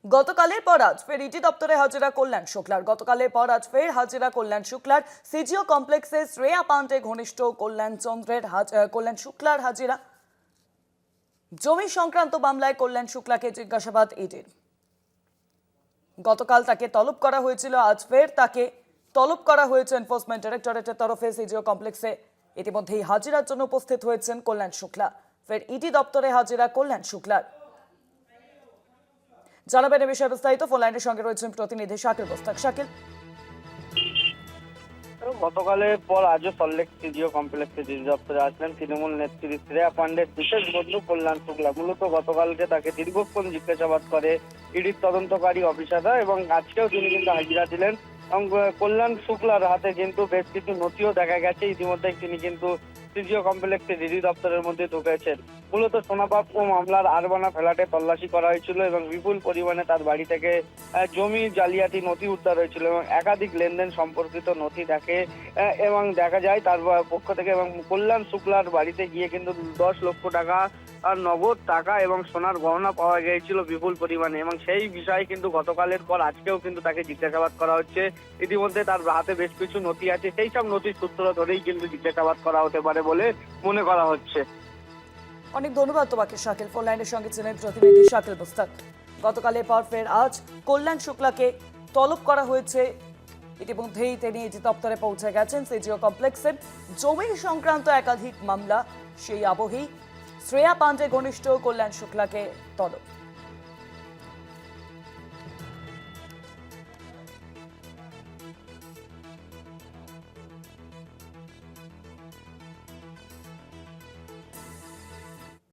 গতকালের পর আজ ফের ইডি দপ্তরে হাজিরা কল্যাণ শুক্লার। গতকালের পর আজ ফের হাজিরা কল্যাণ শুক্লার। সিজিও কমপ্লেক্সে শ্রেয়া পান্ডে ঘনিষ্ঠ কল্যাণ শুক্লার হাজিরা। জমি সংক্রান্ত মামলায় কল্যাণ শুক্লাকে জিজ্ঞাসাবাদ ইডির। গতকাল তাকে তলব করা হয়েছিল, আজ ফের তাকে তলব করা হয়েছে এনফোর্সমেন্ট ডাইরেক্টরেটের তরফে সিজিও কমপ্লেক্সে। ইতিমধ্যেই হাজিরার জন্য উপস্থিত হয়েছেন কল্যাণ শুক্লা। ফের ইডি দপ্তরে হাজিরা কল্যাণ শুক্লার। জানাবেন এ বিষয়ে বিস্তারিত ফোন লাইনের সঙ্গে রয়েছেন প্রতিনিধি শাকিল বস্তাক। শাকিল, গতকালের পর আজও সল্টলেক সিজিও কমপ্লেক্সে ডিজি দপ্তরে আসলেন তৃণমূল নেত্রী শ্রেয়া পান্ডের বিশেষ বন্ধু কল্যাণ শুক্লা। মূলত গতকালকে তাকে দীর্ঘক্ষণ জিজ্ঞাসাবাদ করে ইডির তদন্তকারী অফিসাররা এবং আজকেও তিনি কিন্তু হাজিরা দিলেন। এবং কল্যাণ শুক্লার হাতে কিন্তু বেশ কিছু নথিও দেখা গেছে। ইতিমধ্যে তিনি কিন্তু সিজিও কমপ্লেক্সে ডিজি দপ্তরের মধ্যে ঢুকেছেন। মূলত সোনাপাপ্য মামলার আরবানা ফ্ল্যাটে তল্লাশি করা হয়েছিল এবং বিপুল পরিমাণে তার বাড়ি থেকে জমি জালিয়াতি নথি উদ্ধার হয়েছিল এবং একাধিক লেনদেন সম্পর্কিত নথি দেখে এবং দেখা যায় তার পক্ষ থেকে। এবং কল্যাণ শুক্লার বাড়িতে গিয়ে কিন্তু 10 লক্ষ টাকা আর নগদ টাকা এবং সোনার গহনা পাওয়া গিয়েছিল বিপুল পরিমাণে। এবং সেই বিষয়ে কিন্তু গতকালের পর আজকেও কিন্তু তাকে জিজ্ঞাসাবাদ করা হচ্ছে। ইতিমধ্যে তার হাতে বেশ কিছু নথি আছে, সেই সব নথির সূত্র ধরেই কিন্তু জিজ্ঞাসাবাদ করা হতে পারে বলে মনে করা হচ্ছে। অনেক ধন্যবাদ তোমাকে শাকিল। ফোন লাইনের সঙ্গে ছিলেন প্রতিনিধি শাকিল বস্তাক। গতকালের পর ফের আজ কল্যাণ শুক্লাকে তলব করা হয়েছে। ইতিমধ্যেই তিনি ইডি দপ্তরে পৌঁছে গেছেন সিজিও কমপ্লেক্সের। জমি সংক্রান্ত একাধিক মামলা, সেই আবহেই শ্রেয়া পান্ডে ঘনিষ্ঠ কল্যাণ শুক্লাকে তলব।